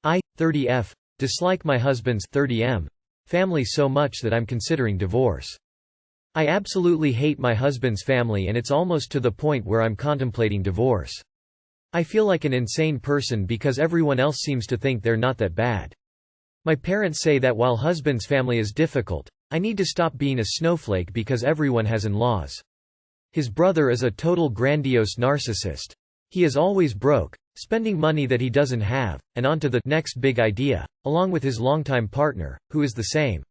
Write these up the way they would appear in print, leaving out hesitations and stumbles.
I, 30F, dislike my husband's 30M family so much that I'm considering divorce. I absolutely hate my husband's family and it's almost to the point where I'm contemplating divorce. I feel like an insane person because everyone else seems to think they're not that bad. My parents say that while husband's family is difficult, I need to stop being a snowflake because everyone has in-laws. His brother is a total grandiose narcissist. He is always broke, spending money that he doesn't have, and on to the next big idea, along with his longtime partner, who is the same.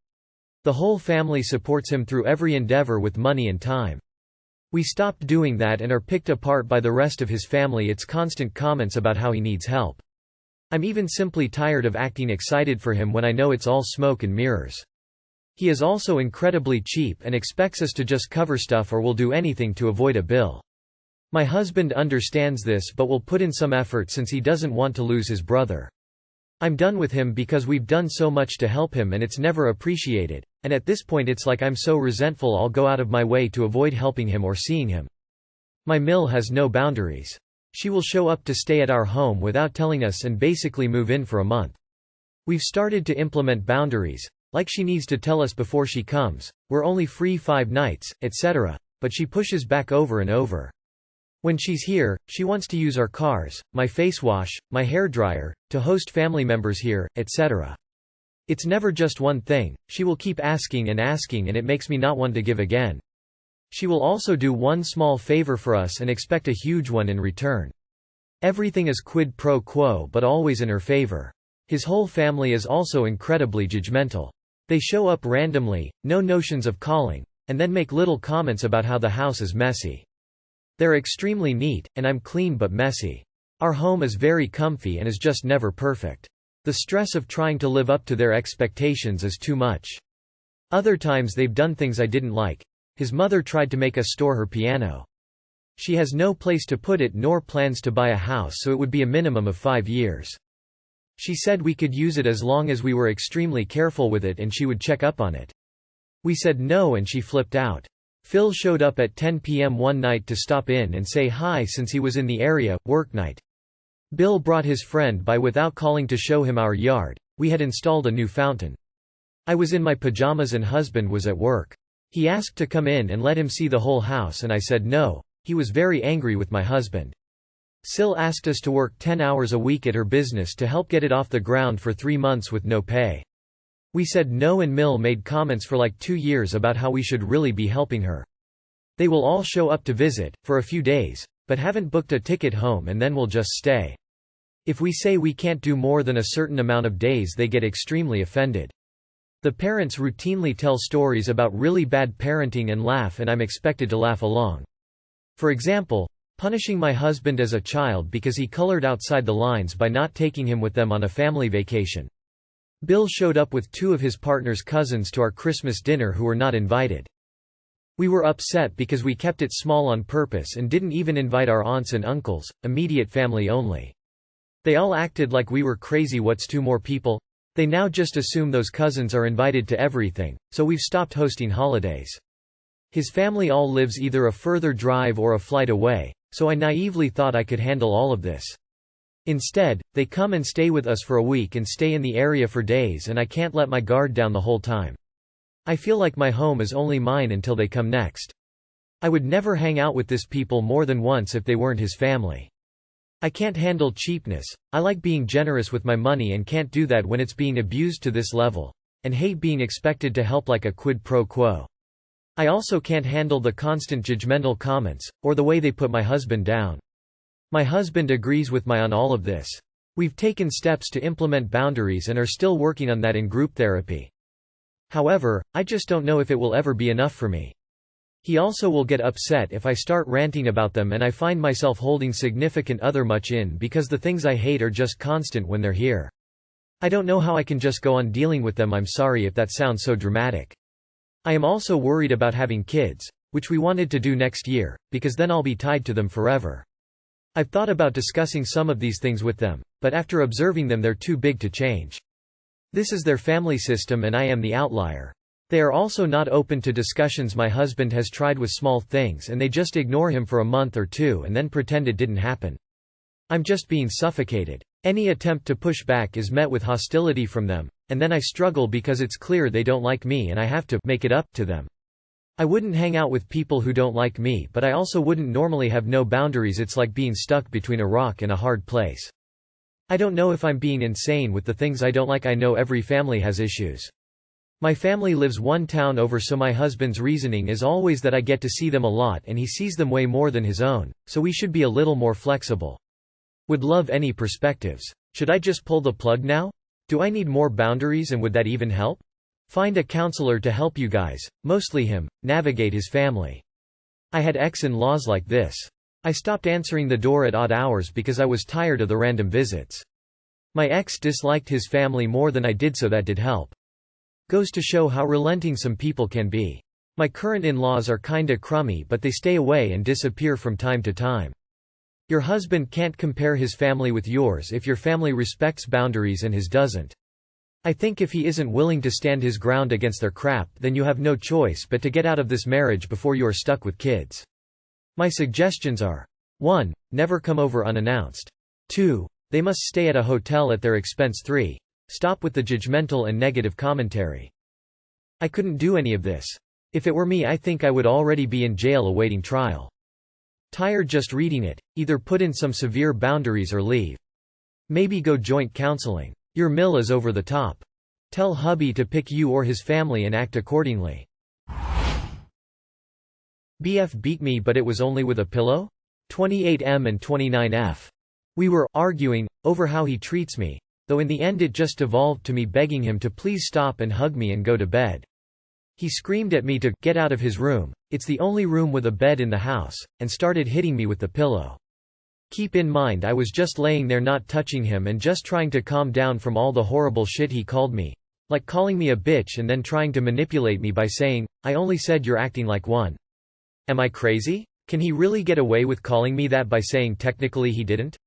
The whole family supports him through every endeavor with money and time. We stopped doing that and are picked apart by the rest of his family. It's constant comments about how he needs help. I'm even simply tired of acting excited for him when I know it's all smoke and mirrors. He is also incredibly cheap and expects us to just cover stuff or will do anything to avoid a bill. My husband understands this but will put in some effort since he doesn't want to lose his brother. I'm done with him because we've done so much to help him and it's never appreciated, and at this point it's like I'm so resentful I'll go out of my way to avoid helping him or seeing him. My Mill has no boundaries. She will show up to stay at our home without telling us and basically move in for a month. We've started to implement boundaries, like she needs to tell us before she comes, we're only free 5 nights, etc., but she pushes back over and over. When she's here, she wants to use our cars, my face wash, my hairdryer, to host family members here, etc. It's never just one thing, she will keep asking and it makes me not want to give again. She will also do one small favor for us and expect a huge one in return. Everything is quid pro quo but always in her favor. His whole family is also incredibly judgmental. They show up randomly, no notions of calling, and then make little comments about how the house is messy. They're extremely neat, and I'm clean but messy. Our home is very comfy and is just never perfect. The stress of trying to live up to their expectations is too much. Other times they've done things I didn't like. His mother tried to make us store her piano. She has no place to put it nor plans to buy a house, so it would be a minimum of 5 years. She said we could use it as long as we were extremely careful with it and she would check up on it. We said no and she flipped out. Phil showed up at 10 p.m. one night to stop in and say hi since he was in the area, work night. Bill brought his friend by without calling to show him our yard. We had installed a new fountain. I was in my pajamas and husband was at work. He asked to come in and let him see the whole house and I said no. He was very angry with my husband. Sil asked us to work 10 hours a week at her business to help get it off the ground for 3 months with no pay. We said no and Mill made comments for like 2 years about how we should really be helping her. They will all show up to visit, for a few days, but haven't booked a ticket home and then will just stay. If we say we can't do more than a certain amount of days they get extremely offended. The parents routinely tell stories about really bad parenting and laugh and I'm expected to laugh along. For example, punishing my husband as a child because he colored outside the lines by not taking him with them on a family vacation. Bill showed up with 2 of his partner's cousins to our Christmas dinner who were not invited. We were upset because we kept it small on purpose and didn't even invite our aunts and uncles, immediate family only. They all acted like we were crazy. What's 2 more people? They now just assume those cousins are invited to everything, so we've stopped hosting holidays. His family all lives either a further drive or a flight away, so I naively thought I could handle all of this. Instead, they come and stay with us for a week and stay in the area for days and I can't let my guard down the whole time. I feel like my home is only mine until they come next. I would never hang out with this people more than once if they weren't his family. I can't handle cheapness. I like being generous with my money and can't do that when it's being abused to this level, and hate being expected to help like a quid pro quo. I also can't handle the constant judgmental comments, or the way they put my husband down. My husband agrees with me on all of this. We've taken steps to implement boundaries and are still working on that in group therapy. However, I just don't know if it will ever be enough for me. He also will get upset if I start ranting about them and I find myself holding significant other much in because the things I hate are just constant when they're here. I don't know how I can just go on dealing with them. I'm sorry if that sounds so dramatic. I am also worried about having kids, which we wanted to do next year, because then I'll be tied to them forever. I've thought about discussing some of these things with them, but after observing them they're too big to change. This is their family system and I am the outlier. They are also not open to discussions my husband has tried with small things and they just ignore him for a month or 2 and then pretend it didn't happen. I'm just being suffocated. Any attempt to push back is met with hostility from them, and then I struggle because it's clear they don't like me and I have to make it up to them. I wouldn't hang out with people who don't like me, but I also wouldn't normally have no boundaries. It's like being stuck between a rock and a hard place. I don't know if I'm being insane with the things I don't like. I know every family has issues. My family lives one town over, so my husband's reasoning is always that I get to see them a lot and he sees them way more than his own, so we should be a little more flexible. Would love any perspectives. Should I just pull the plug now? Do I need more boundaries, and would that even help? Find a counselor to help you guys, mostly him, navigate his family. I had ex-in-laws like this. I stopped answering the door at odd hours because I was tired of the random visits. My ex disliked his family more than I did, so that did help. Goes to show how relenting some people can be. My current in-laws are kinda crummy, but they stay away and disappear from time to time. Your husband can't compare his family with yours if your family respects boundaries and his doesn't. I think if he isn't willing to stand his ground against their crap, then you have no choice but to get out of this marriage before you are stuck with kids. My suggestions are: 1. Never come over unannounced. 2. They must stay at a hotel at their expense. 3. Stop with the judgmental and negative commentary. I couldn't do any of this. If it were me, I think I would already be in jail awaiting trial. Tired just reading it. Either put in some severe boundaries or leave. Maybe go joint counseling. Your mill is over the top. Tell hubby to pick you or his family and act accordingly. BF beat me, but it was only with a pillow? 28M and 29F. We were arguing over how he treats me, though in the end it just evolved to me begging him to please stop and hug me and go to bed. He screamed at me to get out of his room, it's the only room with a bed in the house, and started hitting me with the pillow. Keep in mind I was just laying there not touching him and just trying to calm down from all the horrible shit he called me. Like calling me a bitch and then trying to manipulate me by saying, I only said you're acting like one. Am I crazy? Can he really get away with calling me that by saying technically he didn't?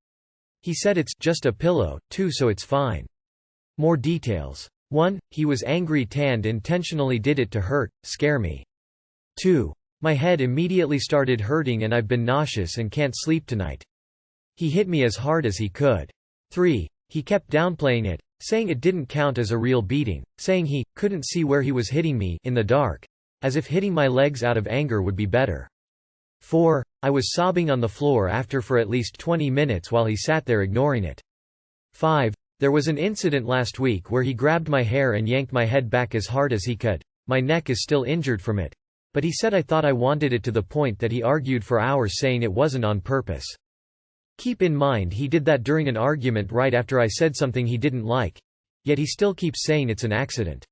He said it's just a pillow, too, so it's fine. More details. 1. He was angry, tanned, intentionally did it to hurt, scare me. 2. My head immediately started hurting and I've been nauseous and can't sleep tonight. He hit me as hard as he could. 3. He kept downplaying it, saying it didn't count as a real beating, saying he couldn't see where he was hitting me in the dark, as if hitting my legs out of anger would be better. 4. I was sobbing on the floor after for at least 20 minutes while he sat there ignoring it. 5. There was an incident last week where he grabbed my hair and yanked my head back as hard as he could. My neck is still injured from it. But he said I thought I wanted it, to the point that he argued for hours saying it wasn't on purpose. Keep in mind he did that during an argument right after I said something he didn't like. Yet he still keeps saying it's an accident.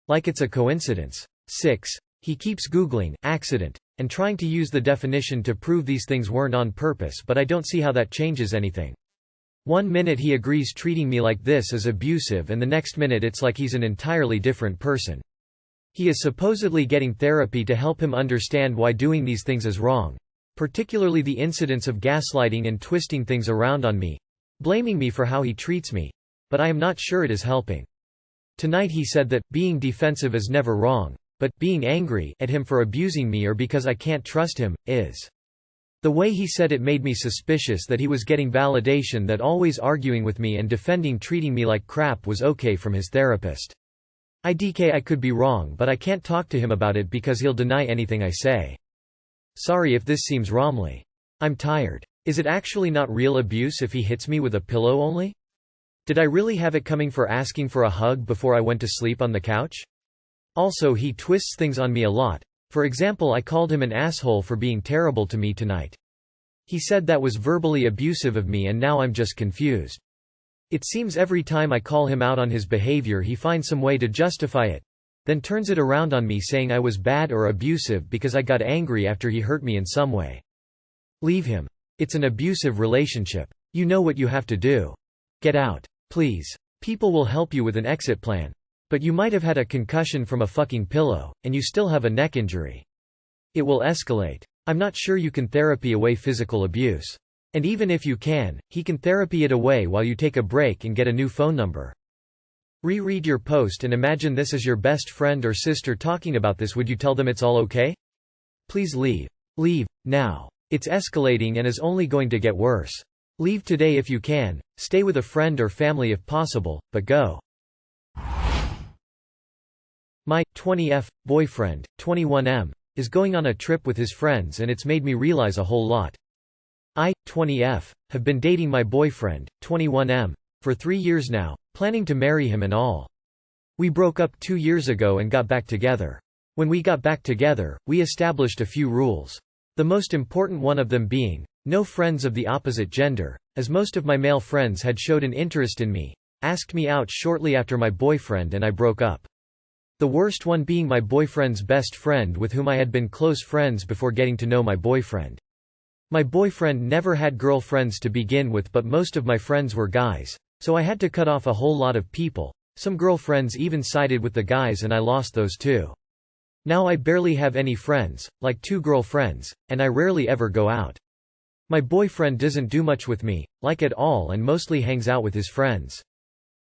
Like it's a coincidence. 6. He keeps Googling accident and trying to use the definition to prove these things weren't on purpose, but I don't see how that changes anything. 1 minute he agrees treating me like this is abusive and the next minute it's like he's an entirely different person. He is supposedly getting therapy to help him understand why doing these things is wrong. Particularly the incidents of gaslighting and twisting things around on me, blaming me for how he treats me. But I am not sure it is helping. Tonight he said that being defensive is never wrong, but being angry at him for abusing me or because I can't trust him, is. The way he said it made me suspicious that he was getting validation that always arguing with me and defending treating me like crap was okay from his therapist. I could be wrong, but I can't talk to him about it because he'll deny anything I say. Sorry if this seems wrongly. I'm tired. Is it actually not real abuse if he hits me with a pillow only? Did I really have it coming for asking for a hug before I went to sleep on the couch? Also, he twists things on me a lot. For example, I called him an asshole for being terrible to me tonight. He said that was verbally abusive of me and now I'm just confused. It seems every time I call him out on his behavior he finds some way to justify it. Then turns it around on me saying I was bad or abusive because I got angry after he hurt me in some way. Leave him. It's an abusive relationship. You know what you have to do. Get out. Please. People will help you with an exit plan. But you might have had a concussion from a fucking pillow, and you still have a neck injury. It will escalate. I'm not sure you can therapy away physical abuse. And even if you can, he can therapy it away while you take a break and get a new phone number. Reread your post and imagine this is your best friend or sister talking about this. Would you tell them it's all okay? Please leave. Leave, now. It's escalating and is only going to get worse. Leave today if you can, stay with a friend or family if possible, but go. My 20F boyfriend, 21M, is going on a trip with his friends and it's made me realize a whole lot. I, 20F, have been dating my boyfriend, 21M, for 3 years now, planning to marry him and all. We broke up 2 years ago and got back together. When we got back together, we established a few rules. The most important one of them being, no friends of the opposite gender, as most of my male friends had showed an interest in me, asked me out shortly after my boyfriend and I broke up. The worst one being my boyfriend's best friend with whom I had been close friends before getting to know my boyfriend. My boyfriend never had girlfriends to begin with, but most of my friends were guys, so I had to cut off a whole lot of people. Some girlfriends even sided with the guys and I lost those too. Now I barely have any friends, like 2 girlfriends, and I rarely ever go out. My boyfriend doesn't do much with me, like at all, and mostly hangs out with his friends.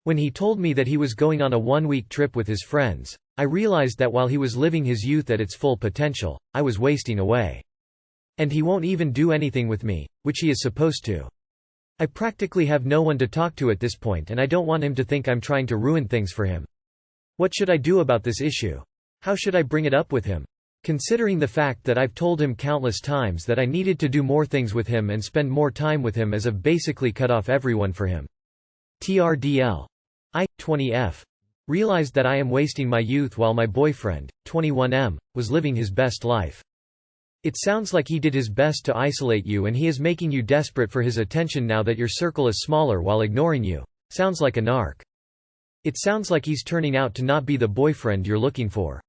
When he told me that he was going on a 1-week trip with his friends, I realized that while he was living his youth at its full potential, I was wasting away. And he won't even do anything with me, which he is supposed to. I practically have no one to talk to at this point and I don't want him to think I'm trying to ruin things for him. What should I do about this issue? How should I bring it up with him? Considering the fact that I've told him countless times that I needed to do more things with him and spend more time with him, as I've basically cut off everyone for him. TRDL. I, 20F, realized that I am wasting my youth while my boyfriend, 21M, was living his best life. It sounds like he did his best to isolate you and he is making you desperate for his attention now that your circle is smaller while ignoring you. Sounds like a narc. It sounds like he's turning out to not be the boyfriend you're looking for.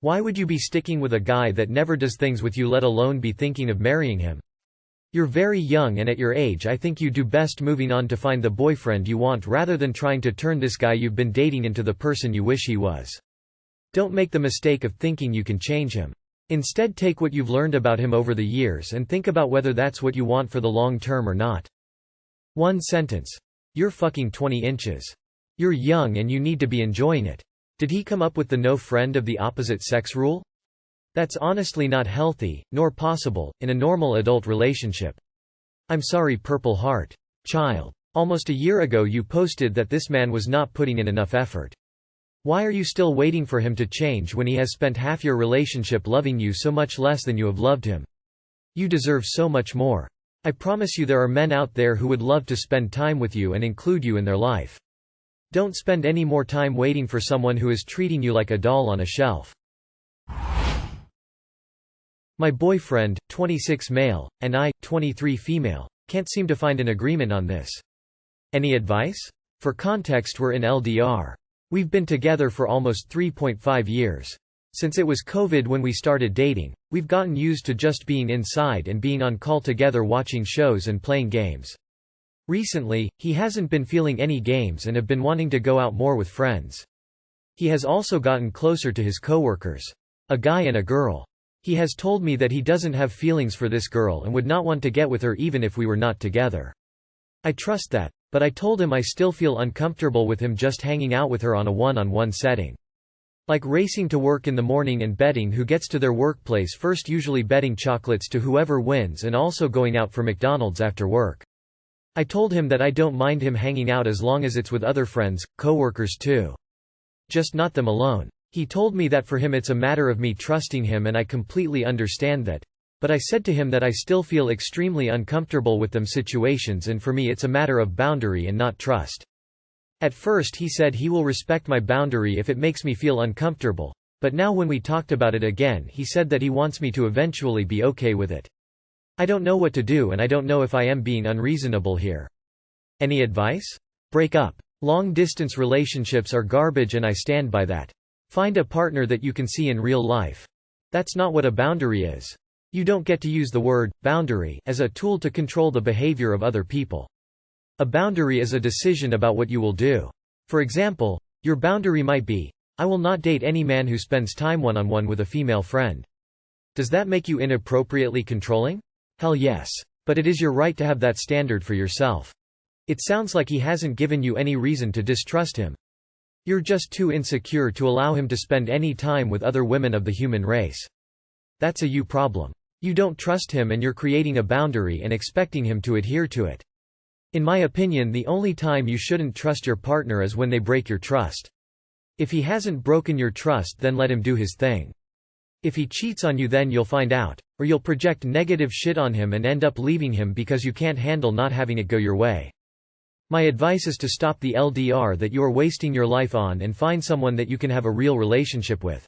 Why would you be sticking with a guy that never does things with you, let alone be thinking of marrying him? You're very young and at your age I think you do best moving on to find the boyfriend you want rather than trying to turn this guy you've been dating into the person you wish he was. Don't make the mistake of thinking you can change him. Instead, take what you've learned about him over the years and think about whether that's what you want for the long term or not. One sentence. You're fucking 20 inches. You're young and you need to be enjoying it. Did he come up with the no friend of the opposite sex rule? That's honestly not healthy, nor possible, in a normal adult relationship. I'm sorry, Purple Heart. Child. Almost a year ago you posted that this man was not putting in enough effort. Why are you still waiting for him to change when he has spent half your relationship loving you so much less than you have loved him? You deserve so much more. I promise you there are men out there who would love to spend time with you and include you in their life. Don't spend any more time waiting for someone who is treating you like a doll on a shelf. My boyfriend, 26 male, and I, 23 female, can't seem to find an agreement on this. Any advice? For context, we're in LDR. We've been together for almost 3.5 years. Since it was COVID when we started dating, we've gotten used to just being inside and being on call together watching shows and playing games. Recently, he hasn't been feeling any games and have been wanting to go out more with friends. He has also gotten closer to his coworkers. A guy and a girl. He has told me that he doesn't have feelings for this girl and would not want to get with her even if we were not together. I trust that, but I told him I still feel uncomfortable with him just hanging out with her on a one-on-one setting. Like racing to work in the morning and betting who gets to their workplace first, usually betting chocolates to whoever wins, and also going out for McDonald's after work. I told him that I don't mind him hanging out as long as it's with other friends, coworkers too. Just not them alone. He told me that for him it's a matter of me trusting him, and I completely understand that. But I said to him that I still feel extremely uncomfortable with them situations, and for me it's a matter of boundary and not trust. At first he said he will respect my boundary if it makes me feel uncomfortable, but now when we talked about it again he said that he wants me to eventually be okay with it. I don't know what to do, and I don't know if I am being unreasonable here. Any advice? Break up. Long-distance relationships are garbage and I stand by that. Find a partner that you can see in real life. That's not what a boundary is. You don't get to use the word boundary as a tool to control the behavior of other people. A boundary is a decision about what you will do. For example, your boundary might be, I will not date any man who spends time one-on-one with a female friend. Does that make you inappropriately controlling? Hell yes. But it is your right to have that standard for yourself. It sounds like he hasn't given you any reason to distrust him. You're just too insecure to allow him to spend any time with other women of the human race. That's a you problem. You don't trust him and you're creating a boundary and expecting him to adhere to it. In my opinion, the only time you shouldn't trust your partner is when they break your trust. If he hasn't broken your trust, then let him do his thing. If he cheats on you, then you'll find out. Or you'll project negative shit on him and end up leaving him because you can't handle not having it go your way. My advice is to stop the LDR that you are wasting your life on and find someone that you can have a real relationship with.